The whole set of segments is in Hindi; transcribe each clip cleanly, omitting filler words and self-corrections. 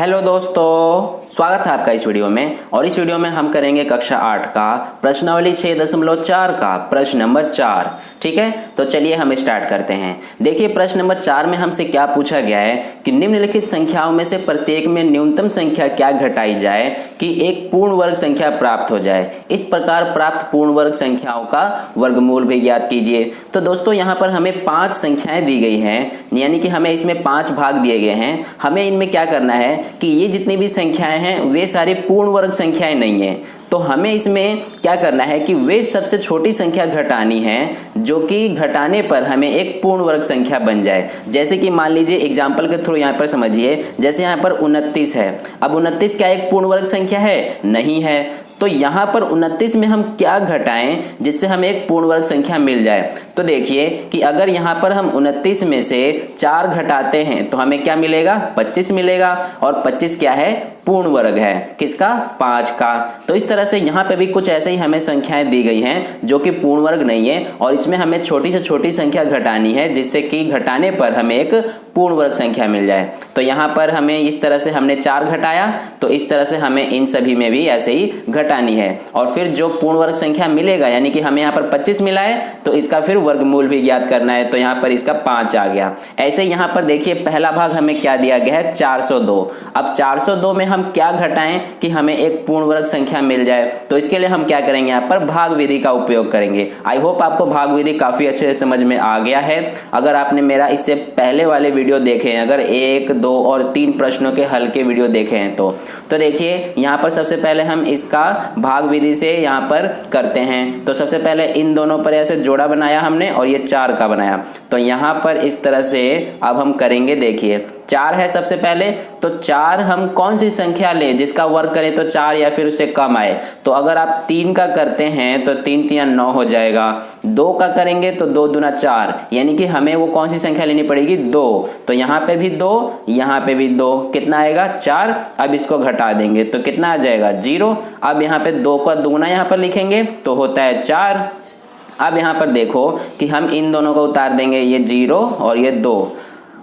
हेलो दोस्तों, स्वागत है आपका इस वीडियो में। और इस वीडियो में हम करेंगे कक्षा 8 का प्रश्नावली 6.4 का प्रश्न नंबर 4। ठीक है, तो चलिए हम स्टार्ट करते हैं। देखिए प्रश्न नंबर 4 में हमसे क्या पूछा गया है कि निम्नलिखित संख्याओं में से प्रत्येक में न्यूनतम संख्या क्या घटाई जाए कि एक पूर्ण वर्ग संख्या प्राप्त हो जाए। इस प्रकार प्राप्त पूर्ण वर्ग संख्याओं का वर्गमूल भी ज्ञात कीजिए। तो दोस्तों यहाँ पर हमें 5 संख्याएं दी गई हैं, यानी कि हमें इसमें 5 भाग दिए गए हैं। हमें इनमें क्या करना है कि ये जितनी भी संख्याएं हैं वे सारी पूर्ण वर्ग संख्याएं नहीं हैं। तो हमें इसमें क्या करना है कि वे सबसे छोटी संख्या घटानी है जो कि घटाने पर हमें एक पूर्ण वर्ग संख्या बन जाए। जैसे कि मान लीजिए एग्जांपल के थ्रू यहाँ पर समझिए, जैसे यहाँ पर 29 है। अब 29 क्या एक पूर्ण वर्ग संख्या है? नहीं है। तो यहाँ पर 29 में हम क्या घटाएं जिससे हमें एक पूर्ण वर्ग संख्या मिल जाए। तो देखिए कि अगर यहाँ पर हम 29 में से 4 घटाते हैं तो हमें क्या मिलेगा? 25 मिलेगा। और 25 क्या है? पूर्ण वर्ग है। किसका? 5 का। तो इस तरह से यहाँ पे भी कुछ ऐसे ही हमें संख्याएं दी गई हैं जो कि पूर्ण वर्ग नहीं है, और इसमें हमें छोटी से छोटी संख्या घटानी है जिससे कि घटाने पर हमें एक पूर्ण वर्ग संख्या मिल जाए। तो यहाँ पर हमें इस तरह से हमने 4 घटाया, तो इस तरह से हमें इन सभी में भी ऐसे ही घटानी है। और फिर जो पूर्ण वर्ग संख्या मिलेगा, यानी कि हमें यहाँ पर 25 मिला है तो इसका फिर वर्गमूल भी ज्ञात करना है। तो यहाँ पर इसका 5 आ गया। ऐसे यहाँ पर देखिए पहला भाग हमें क्या दिया गया है? 402। अब 402 में हम क्या घटाएं कि हमें एक पूर्ण वर्ग संख्या मिल जाए। तो इसके लिए हम क्या करेंगे? यहाँ पर भाग विधि का उपयोग करेंगे। आई होप आपको भाग विधि काफी अच्छे से समझ में आ गया है। अगर आपने मेरा इससे पहले वाले वीडियो देखे हैं, अगर 1, 2 और 3 प्रश्नों के हल के वीडियो देखे हैं तो देखिए यहाँ पर सबसे पहले हम इसका भाग विधि से यहाँ पर करते हैं। तो सबसे पहले इन दोनों पर ऐसे जोड़ा बनाया हमने और ये 4 का बनाया। तो यहाँ पर इस तरह से अब हम करेंगे। देखिए 4 है सबसे पहले, तो 4 हम कौन सी संख्या लें जिसका वर्ग करें तो 4 या फिर उससे कम आए। तो अगर आप 3 का करते हैं तो 3 3 9 हो जाएगा। 2 का करेंगे तो 2 दूना 4, यानी कि हमें वो कौन सी संख्या लेनी पड़ेगी? 2। तो यहाँ पे भी 2, यहाँ पे भी 2, कितना आएगा? 4। अब इसको घटा देंगे तो कितना आ जाएगा? 0। अब यहाँ पे 2 का दुगुना यहाँ पर लिखेंगे तो होता है 4। अब यहाँ पर देखो कि हम इन दोनों को उतार देंगे, ये 0 और ये 2।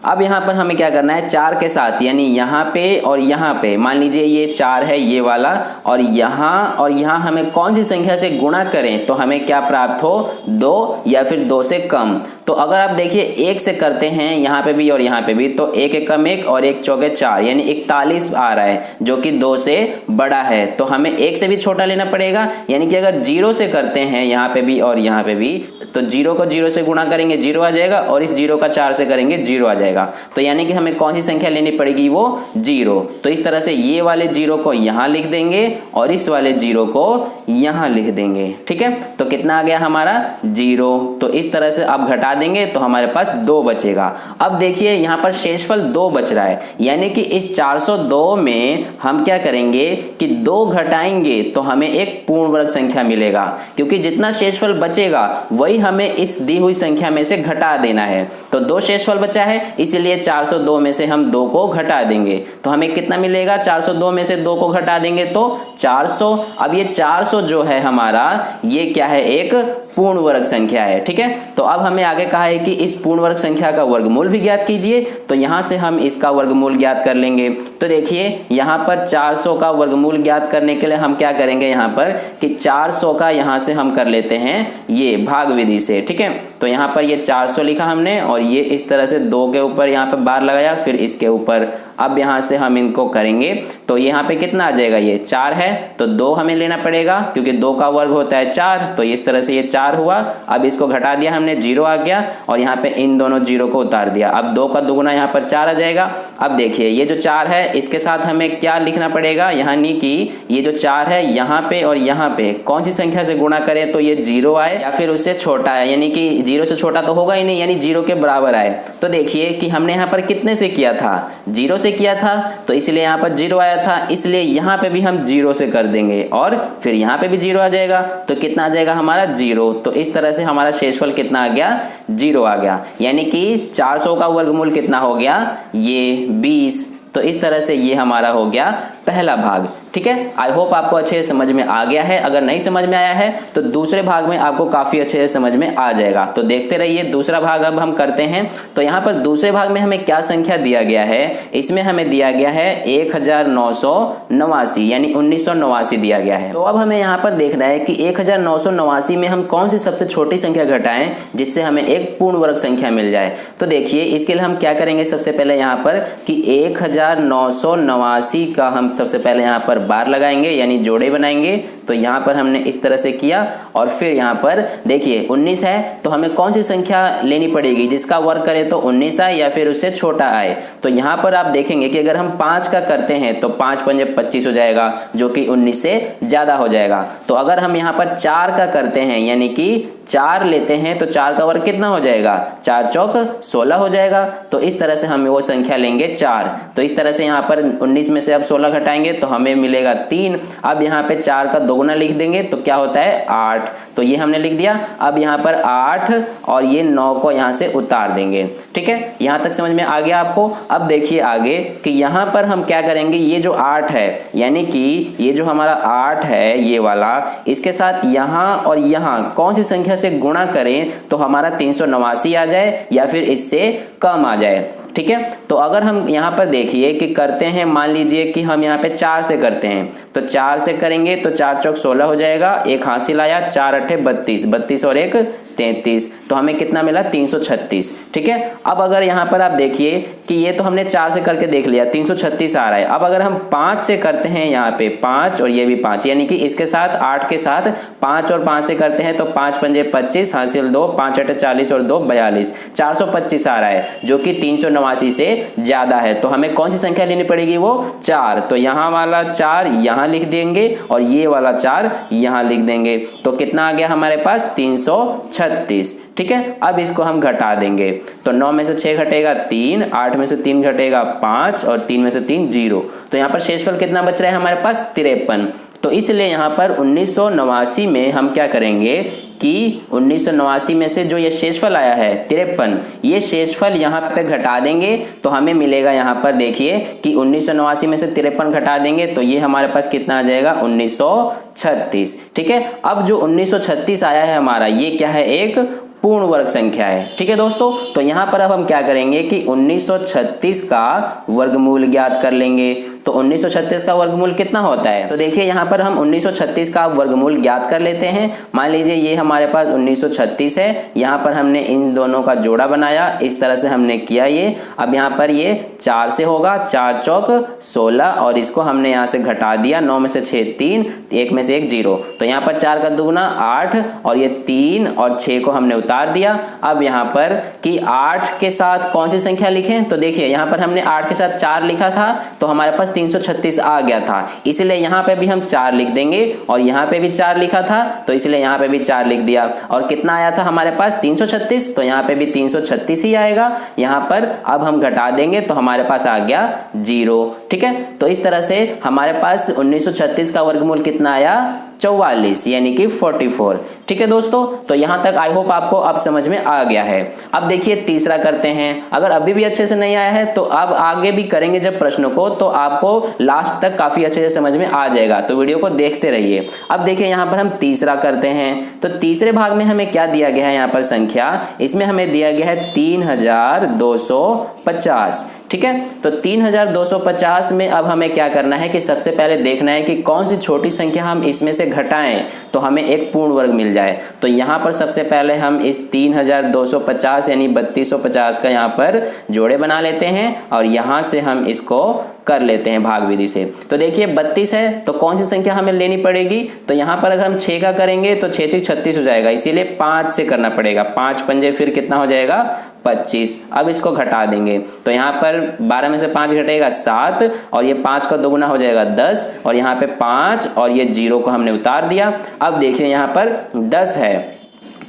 अब यहाँ पर हमें क्या करना है? 4 के साथ, यानी यहाँ पे और यहाँ पे, मान लीजिए ये 4 है ये वाला, और यहाँ हमें कौन सी संख्या से गुणा करें तो हमें क्या प्राप्त हो? 2 या फिर 2 से कम। तो अगर आप देखिए 1 से करते हैं यहाँ पे भी और यहाँ पे भी, तो 1 एकम 1 और 1 चौके 4, यानी 41 आ रहा है जो कि 2 से बड़ा है। तो हमें 1 से भी छोटा लेना पड़ेगा, यानी कि अगर 0 से करते हैं यहाँ पे भी और यहाँ पे भी, तो 0 को 0 से गुणा करेंगे 0 आ जाएगा, और इस 0 का 4 से करेंगे 0 आ जाएगा। तो यानी कि हमें कौन सी संख्या लेनी पड़ेगी? वो 0। तो इस तरह से ये वाले 0 को यहाँ लिख देंगे और इस वाले 0 को यहाँ लिख देंगे। ठीक है, तो कितना आ गया हमारा? 0। तो इस तरह से अब घटा देंगे तो हमारे पास 2 बचेगा। अब देखिए यहाँ पर शेषफल 2 बच रहा है, यानी कि इस 402 में हम क्या करेंगे कि 2 घटाएंगे तो हमें एक पूर्ण वर्ग संख्या मिलेगा, क्योंकि जितना शेषफल बचेगा वही हमें इस दी हुई संख्या में से घटा देना है। तो 2 शेषफल बचा है, इसलिए 402 में से हम 2 को घटा देंगे तो हमें कितना मिलेगा? 402 में से 2 को घटा देंगे तो 400। अब ये 400 जो है हमारा, ये क्या है? एक पूर्ण वर्ग संख्या है। ठीक है, तो अब हमें आगे कहा है कि इस पूर्ण वर्ग संख्या का वर्गमूल भी ज्ञात कीजिए। तो यहां से हम इसका वर्गमूल ज्ञात कर लेंगे। तो देखिए यहाँ पर 400 का वर्गमूल ज्ञात करने के लिए हम क्या करेंगे यहाँ पर कि 400 का यहाँ से हम कर लेते हैं ये भाग विधि से। ठीक है, तो यहाँ पर ये 400 लिखा हमने, और ये इस तरह से 2 के ऊपर यहाँ पर बार लगाया, फिर इसके ऊपर। अब यहाँ से हम इनको करेंगे तो यहाँ पे कितना आ जाएगा? ये 4 है तो 2 हमें लेना पड़ेगा, क्योंकि 2 का वर्ग होता है 4। तो इस तरह से ये 4 हुआ। अब इसको घटा दिया हमने, 0 आ गया, और यहाँ पे इन दोनों 0 को उतार दिया। अब 2 का दुगुना यहाँ पर 4 आ जाएगा। अब देखिए ये जो 4 है इसके साथ हमें क्या लिखना पड़ेगा? यानी कि ये जो 4 है यहाँ पे और यहाँ पे कौन सी संख्या से गुणा करें तो ये 0 आए या फिर उससे छोटा है, यानी कि 0 से छोटा तो होगा ही नहीं, यानी 0 के बराबर आए। तो देखिए कि हमने यहाँ पर कितने से किया था? 0 से किया था, तो इसलिए यहाँ पर 0 आया था, इसलिए यहाँ पे भी हम 0 से कर देंगे, और फिर यहाँ पे भी 0 आ जाएगा। तो कितना आ जाएगा हमारा? 0। तो इस तरह से हमारा शेषफल कितना आ गया? 0 आ गया। यानी कि 400 का वर्गमूल कितना हो गया? ये 20। तो इस तरह से ये हमारा हो गया पहला भाग। ठीक है। आई होप आपको अच्छे से समझ में आ गया है। अगर नहीं समझ में आया है तो दूसरे भाग में आपको काफी अच्छे से समझ में आ जाएगा। तो देखते रहिए, दूसरा भाग अब हम करते हैं। तो यहाँ पर दूसरे भाग में हमें क्या संख्या दिया गया है, इसमें हमें दिया गया है 1989 यानी 1989 दिया गया है। तो अब हमें यहाँ पर देखना है कि 1989 में हम कौन सी सबसे छोटी संख्या घटाएं जिससे हमें एक पूर्ण वर्ग संख्या मिल जाए। तो देखिए इसके लिए हम क्या करेंगे, सबसे पहले यहाँ पर कि 1989 का हम सबसे पहले यहाँ पर बार लगाएंगे यानी जोड़े बनाएंगे। तो यहाँ पर हमने इस तरह से किया और फिर यहाँ पर देखिए 19 है तो हमें कौन सी संख्या लेनी पड़ेगी जिसका वर्ग करें तो 19 आए या फिर उससे छोटा आए। तो यहाँ पर आप देखेंगे कि अगर हम 5 का करते हैं तो 5 पंजे 25 हो जाएगा जो कि 19 से ज्यादा हो जाएगा। तो अगर हम यहाँ पर 4 का करते हैं यानी कि 4 लेते हैं तो 4 का वर्ग कितना हो जाएगा, 4 चौक 16 हो जाएगा। तो इस तरह से हम वो संख्या लेंगे 4। तो इस तरह से यहाँ पर 19 में से अब 16 घटाएंगे तो हमें मिलेगा 3। अब यहाँ पे 4 का दोगुना लिख देंगे तो क्या होता है 8। तो ये हमने लिख दिया। अब यहाँ पर 8 और ये 9 को यहाँ से उतार देंगे। ठीक है, यहाँ तक समझ में आ गया आपको। अब देखिए आगे कि यहाँ पर हम क्या करेंगे, ये जो 8 है यानी कि ये जो हमारा 8 है ये वाला, इसके साथ यहाँ और यहाँ कौन सी संख्या से गुणा करें तो हमारा 389 आ जाए या फिर इससे कम आ जाए। ठीक है, तो अगर हम यहाँ पर देखिए कि करते हैं, मान लीजिए कि हम यहाँ पे 4 से करते हैं तो 4 से करेंगे तो 4 चौक 16 हो जाएगा, एक हासिल आया, 4 अठे 32, 32 और 1 33, तो हमें कितना मिला 336। ठीक है, अब अगर यहाँ पर आप देखिए कि ये तो हमने 4 से करके देख लिया 336 आ रहा है। अब अगर हम 5 से करते हैं यहाँ पे 5 और ये भी 5 यानी कि इसके साथ 8 के साथ 5 और 5 से करते हैं तो 5 पंजे 25 हासिल 2, 5 अठे 40 और 2 42, 425 आ रहा है जो कि 389 से ज्यादा है। तो हमें कौन सी संख्या लेनी पड़ेगी, वो 4। तो यहाँ वाला 4 यहाँ लिख देंगे और ये वाला 4 यहाँ लिख देंगे। तो कितना आ गया हमारे पास 336। ठीक है, अब इसको हम घटा देंगे तो 9 में से 6 घटेगा 3, 8 में से 3 घटेगा 5 और 3 में से 3 0। तो यहाँ पर शेषफल कितना बच रहा है हमारे पास 53। तो इसलिए यहाँ पर 1989 में हम क्या करेंगे कि 1989 में से जो ये शेषफल आया है 53, ये शेषफल यहाँ पे घटा देंगे तो हमें मिलेगा, यहाँ पर देखिए कि 1989 में से 53 घटा देंगे तो ये हमारे पास कितना आ जाएगा 1936। ठीक है, अब जो 1936 आया है हमारा, ये क्या है, एक पूर्ण वर्ग संख्या है। ठीक है दोस्तों, तो यहाँ पर अब हम क्या करेंगे कि 1936 का वर्गमूल ज्ञात कर लेंगे। तो 1936 का वर्गमूल कितना होता है, तो देखिए यहाँ पर हम 1936 का वर्गमूल ज्ञात कर लेते हैं। मान लीजिए ये हमारे पास 1936 है, यहाँ पर हमने इन दोनों का जोड़ा बनाया, इस तरह से हमने किया ये। अब यहाँ पर ये 4 से होगा, 4 चौक 16 और इसको हमने यहाँ से घटा दिया, 9 में से 6 3, 1 में से 1 0। तो यहाँ पर 4 का दुगुना 8 और ये 3 और 6 को हमने उतार दिया। अब यहाँ पर कि 8 के साथ कौन सी संख्या लिखें, तो देखिए यहाँ पर हमने 8 के साथ 4 लिखा था तो हमारे पास 336 आ गया था, इसलिए यहाँ पे भी हम 4 लिख देंगे और यहाँ पे भी 4 लिखा था तो इसलिए यहाँ पे भी 4 लिख दिया। और कितना आया था हमारे पास 336, तो यहाँ पे भी 336 ही आएगा। यहाँ पर अब हम घटा देंगे तो हमारे पास आ गया 0। ठीक है, तो इस तरह से हमारे पास 1936 का वर्गमूल कितना आया 44 यानी कि 44। ठीक है दोस्तों, तो यहाँ तक आई होप आपको अब समझ में आ गया है। अब देखिए तीसरा करते हैं। अगर अभी भी अच्छे से नहीं आया है तो अब आगे भी करेंगे जब प्रश्नों को, तो आपको लास्ट तक काफी अच्छे से समझ में आ जाएगा, तो वीडियो को देखते रहिए। अब देखिए यहाँ पर हम तीसरा करते हैं। तो तीसरे भाग में हमें क्या दिया गया है, यहाँ पर संख्या, इसमें हमें दिया गया है 3250। ठीक है, तो 3250 में अब हमें क्या करना है कि सबसे पहले देखना है कि कौन सी छोटी संख्या हम इसमें से घटाएं तो हमें एक पूर्ण वर्ग मिल जाए। तो यहाँ पर सबसे पहले हम इस 3250 यानी 3250 का यहाँ पर जोड़े बना लेते हैं और यहाँ से हम इसको कर लेते हैं भाग विधि से। तो देखिए 32 है तो कौन सी संख्या हमें लेनी पड़ेगी, तो यहाँ पर अगर हम 6 का करेंगे तो 6 6 36 हो जाएगा, इसीलिए 5 से करना पड़ेगा। 5 पंजे फिर कितना हो जाएगा 25। अब इसको घटा देंगे तो यहाँ पर 12 में से 5 घटेगा 7 और ये 5 का दोगुना हो जाएगा 10 और यहाँ पे 5 और ये 0 को हमने उतार दिया। अब देखिए यहाँ पर 10 है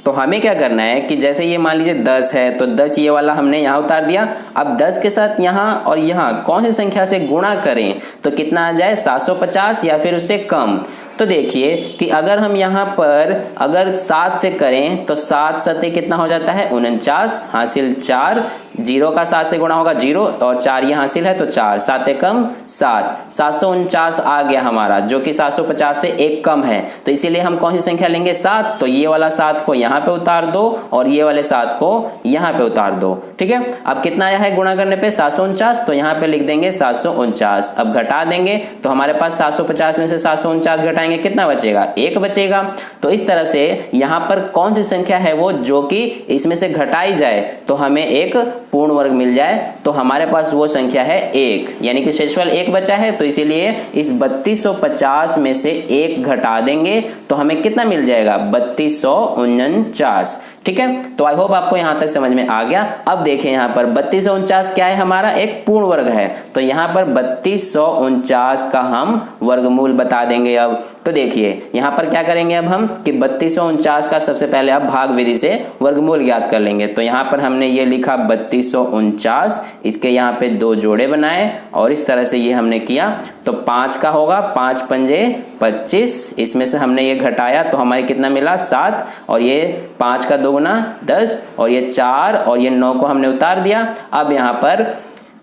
तो हमें क्या करना है कि जैसे ये मान लीजिए 10 है तो 10 ये वाला हमने यहाँ उतार दिया। अब 10 के साथ यहाँ और यहाँ कौन सी संख्या से गुणा करें तो कितना आ जाए 750 या फिर उससे कम। तो देखिए कि अगर हम यहाँ पर अगर 7 से करें तो 7 सते कितना हो जाता है 49 हासिल 4 0 का 7 से गुणा होगा 0 और 4 ये हासिल है तो 4, 7 एकम 7, 749 आ गया हमारा, जो कि 750 से एक कम है। तो इसीलिए हम कौन सी संख्या लेंगे 7, तो ये वाला 7 को यहाँ पे उतार दो और ये वाले 7 को यहाँ पे उतार दो। ठीक है, अब कितना आया है गुणा करने पे 749, तो यहाँ पे लिख देंगे 749। अब घटा देंगे तो हमारे पास 750 में से 749 घटाएंगे कितना बचेगा, 1 बचेगा। तो इस तरह से यहाँ पर कौन सी संख्या है वो जो कि इसमें से घटाई जाए तो हमें एक पूर्ण वर्ग मिल जाए, तो हमारे पास वो संख्या है 1, यानी कि शेषफल 1 बचा है। तो इसीलिए इस 3250 में से 1 घटा देंगे तो हमें कितना मिल जाएगा 3249। ठीक है, तो आई होप आपको यहां तक समझ में आ गया। अब देखें यहां पर 3249 क्या है, हमारा एक पूर्ण वर्ग है, तो यहां पर 3249 का हम वर्गमूल बता देंगे। अब तो देखिए यहां पर क्या करेंगे अब हम कि 3249 का सबसे पहले आप भाग विधि से वर्गमूल ज्ञात कर लेंगे। तो यहां पर हमने ये लिखा 3249, इसके यहाँ पे 2 जोड़े बनाए और इस तरह से ये हमने किया। तो 5 का होगा 5 पंजे 25, इसमें से हमने ये घटाया तो हमारे कितना मिला 7, और ये 5 का 2 गुना 10 और ये 4 और ये 9 को हमने उतार दिया। अब यहाँ पर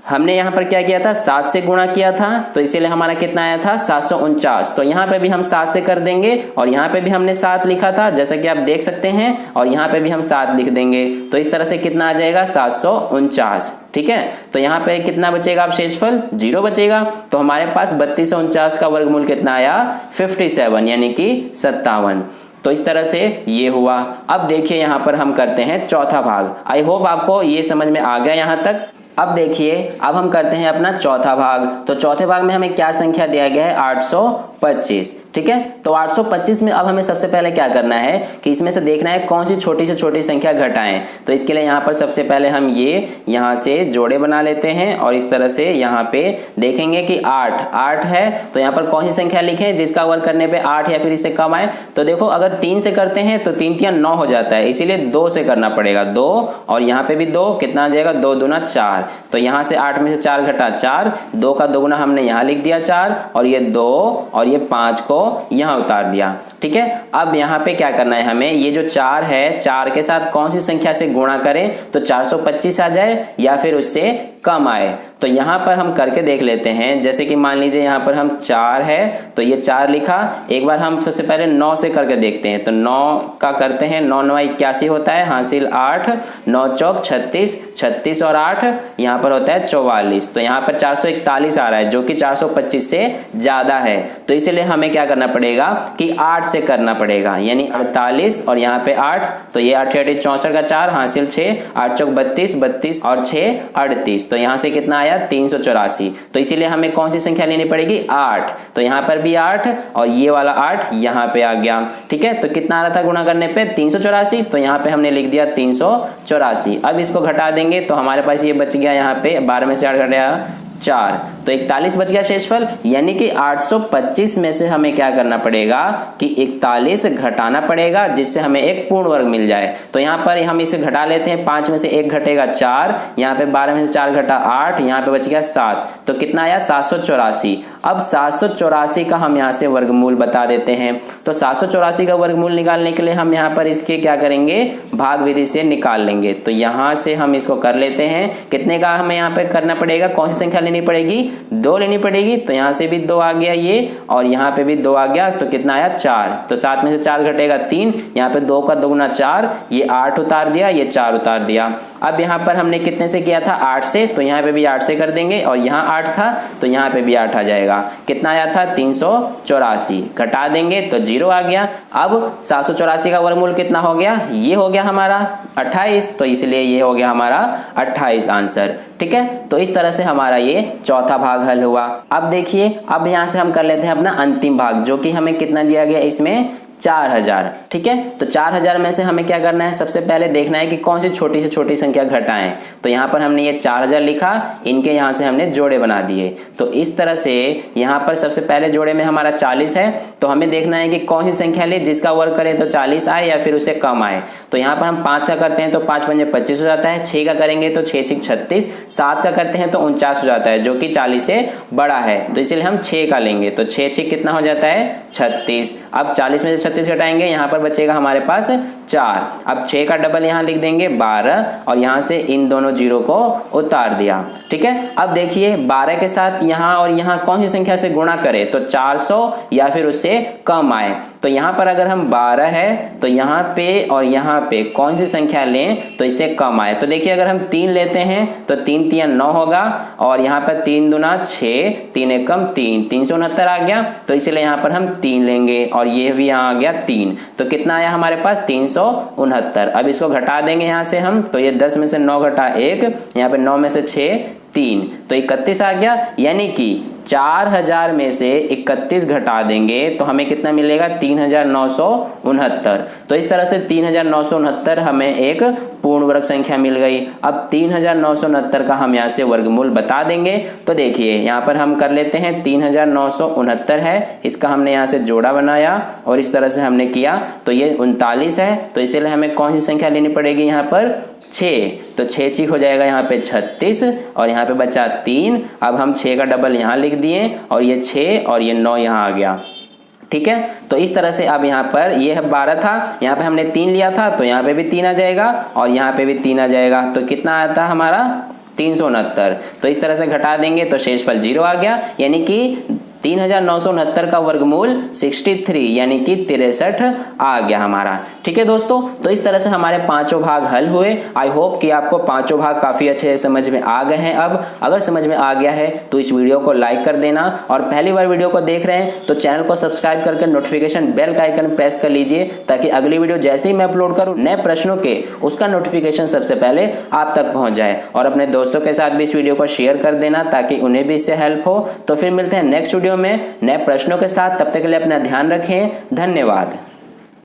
हमने यहाँ पर क्या किया था 7 से गुणा किया था, तो इसीलिए हमारा कितना आया था 749। तो यहाँ पे भी हम 7 से कर देंगे और यहाँ पे भी हमने 7 लिखा था जैसा कि आप देख सकते हैं, और यहाँ पे भी हम 7 लिख देंगे। तो इस तरह से कितना आ जाएगा 749। ठीक है, तो यहाँ पे कितना बचेगा अब शेषफल 0 बचेगा। तो हमारे पास 3249 का वर्गमूल कितना आया 57, यानी कि 57। तो इस तरह से ये हुआ। अब देखिए यहाँ पर हम करते हैं चौथा भाग। आई होप आपको ये समझ में आ गया यहाँ तक। अब देखिए अब हम करते हैं अपना चौथा भाग। तो चौथे भाग में हमें क्या संख्या दिया गया है 825। ठीक है, तो 825 में अब हमें सबसे पहले क्या करना है कि इसमें से देखना है कौन सी छोटी से छोटी संख्या घटाएं। तो इसके लिए यहाँ पर सबसे पहले हम ये यहाँ से जोड़े बना लेते हैं और इस तरह से यहाँ पे देखेंगे कि 8 है, तो यहाँ पर कौन सी संख्या लिखें जिसका वर्ग करने पे 8 या फिर इससे कम आए। तो देखो अगर 3 से करते हैं तो 3 तिया 9 हो जाता है, इसीलिए 2 से करना पड़ेगा, 2 और यहाँ पे भी 2, कितना आ जाएगा 2 दूना 4। तो यहाँ से 8 में से 4 घटा 4, 2 का 2 गुना हमने यहाँ लिख दिया 4, और ये 2 और ये 5 को यहाँ उतार दिया। ठीक है, अब यहाँ पे क्या करना है हमें, ये जो 4 है 4 के साथ कौन सी संख्या से गुणा करें तो 425 आ जाए या फिर उससे कम आए। तो यहाँ पर हम करके देख लेते हैं, जैसे कि मान लीजिए यहाँ पर हम 4 है तो ये 4 लिखा। एक बार हम सबसे पहले 9 से करके देखते हैं। तो 9 का करते हैं, 9 9 81 होता है, हासिल 8, 9 चौक 36, 36 और 8 यहाँ पर होता है 44। तो यहाँ पर 441 आ रहा है जो कि 425 से ज्यादा है। तो इसीलिए हमें क्या करना पड़ेगा कि 8 से करना पड़ेगा, यानी 48 और यहाँ पे 8, तो ये 8 8 64 का 4 हासिल 6, 8 चौक 32, 32 और 6 38। तो यहाँ से कितना आया 384। तो इसीलिए हमें कौन सी संख्या लेनी पड़ेगी 8। तो यहाँ पर भी 8 और ये वाला 8 यहाँ पे आ गया। ठीक है, तो कितना आ रहा था गुणा करने पे 384, तो यहाँ पे हमने लिख दिया 384। अब इसको घटा देंगे तो हमारे पास ये बच गया, यहाँ पे 12 में से 8 घटाया 4, तो 41 बच गया शेषफल। यानी कि 825 में से हमें क्या करना पड़ेगा कि 41 घटाना पड़ेगा जिससे हमें एक पूर्ण वर्ग मिल जाए। तो यहाँ पर हम इसे घटा लेते हैं, 5 में से 1 घटेगा 4, यहाँ पे 12 में से 4 घटा 8, यहाँ पे बच गया 7, तो कितना आया 784। अब 784 का हम यहाँ से वर्गमूल बता देते हैं। तो 784 का वर्गमूल निकालने के लिए हम यहाँ पर इसके क्या करेंगे भाग विधि से निकाल लेंगे। तो यहाँ से हम इसको कर लेते हैं, कितने का हमें यहाँ पे करना पड़ेगा, कौन सी संख्या लेनी पड़ेगी 2 लेनी पड़ेगी। तो यहाँ से भी 2 आ गया ये और यहाँ पे भी 2 आ गया, तो कितना आया 4। तो 7 में से 4 घटेगा 3, यहाँ पे 2 का 2 गुना 4, ये 8 उतार दिया, ये 4 उतार दिया। अब यहाँ पर हमने कितने से किया था 8 से, तो यहाँ पे भी 8 से कर देंगे और यहाँ 8 था तो यहाँ पे भी 8 आ जाएगा। कितना आया था 384, घटा देंगे तो 0 आ गया। अब 784 का वर्गमूल कितना हो गया, ये हो गया हमारा 28, तो इसलिए ये हो गया हमारा 28 आंसर। ठीक है, तो इस तरह से हमारा ये चौथा भाग हल हुआ। अब देखिए अब यहाँ से हम कर लेते हैं अपना अंतिम भाग, जो कि हमें कितना दिया गया इसमें 4000। ठीक है, तो 4000 में से हमें क्या करना है, सबसे पहले देखना है कि कौन सी छोटी से छोटी संख्या घटाएं। तो यहाँ पर हमने ये 4000 लिखा, इनके यहाँ से हमने जोड़े बना दिए। तो इस तरह से यहाँ पर सबसे पहले जोड़े में हमारा 40 है, तो हमें देखना है कि कौन सी संख्या ले जिसका वर्ग करें तो 40 आए या फिर उसे कम आए। तो यहाँ पर हम 5 का करते हैं तो 5 पंजे 25 हो जाता है, 6 का करेंगे तो 6 6 36, 7 का करते हैं तो 49 हो जाता है जो कि 40 से बड़ा है। तो इसलिए हम 6 का लेंगे, तो 6 6 कितना हो जाता है 36। अब 40 में से 36 घटाएंगे, यहाँ पर बचेगा हमारे पास 4। अब 6 का डबल यहाँ लिख देंगे 12 और यहाँ से इन दोनों जीरो को उतार दिया। ठीक है, अब देखिए 12 के साथ यहाँ और यहाँ कौन सी संख्या से गुणा करें तो 400 या फिर उससे कम आए। तो यहाँ पर अगर हम 12 है तो यहाँ पे और यहाँ पे कौन सी संख्या लें तो इससे कम आए। तो देखिए अगर हम 3 लेते हैं तो 3 तिया 9 होगा और यहाँ पर 3 दूना 6, 3 एकम 3, 369 आ गया। तो इसीलिए यहाँ पर हम 3 लेंगे और ये भी यहाँ आ गया 3। तो कितना आया हमारे पास 369। अब इसको घटा देंगे यहाँ से हम, तो ये 10 में से 9 घटा 1, यहाँ पे 9 में से 6 3, तो 31 आ गया। यानी कि 4000 में से 31 घटा देंगे तो हमें कितना मिलेगा 3969। तो इस तरह से 3969 हमें एक पूर्ण वर्ग संख्या मिल गई। अब 3969 का हम यहाँ से वर्गमूल बता देंगे। तो देखिए यहाँ पर हम कर लेते हैं 3969 है, इसका हमने यहाँ से जोड़ा बनाया और इस तरह से हमने किया तो ये 39 है। तो इसीलिए हमें कौन सी संख्या लेनी पड़ेगी यहाँ पर 6, तो 6 चीक हो जाएगा यहाँ पे 36 और यहाँ पे बचा 3। अब हम 6 का डबल यहाँ लिख दिए और ये 6 और ये 9 यहाँ आ गया। ठीक है, तो इस तरह से अब यहाँ पर ये 12 था, यहाँ पे हमने 3 लिया था तो यहाँ पे भी 3 आ जाएगा और यहाँ पे भी 3 आ जाएगा। तो कितना आता हमारा 369। तो इस तरह से घटा देंगे तो शेषफल 0 आ गया। यानी कि 3969 का वर्गमूल 63 यानी कि 63 आ गया हमारा। ठीक है दोस्तों, तो इस तरह से हमारे पांचों भाग हल हुए। आई होप कि आपको पांचों भाग काफी अच्छे समझ में आ गए हैं। अब अगर समझ में आ गया है तो इस वीडियो को लाइक कर देना और पहली बार वीडियो को देख रहे हैं तो चैनल को सब्सक्राइब करके नोटिफिकेशन बेल का आइकन प्रेस कर लीजिए ताकि अगली वीडियो जैसे ही मैं अपलोड करूं नए प्रश्नों के उसका नोटिफिकेशन सबसे पहले आप तक पहुंच जाए। और अपने दोस्तों के साथ भी इस वीडियो को शेयर कर देना ताकि उन्हें भी इससे हेल्प हो। तो फिर मिलते हैं नेक्स्ट वीडियो में नए प्रश्नों के साथ। तब तक के लिए अपना ध्यान रखें। धन्यवाद।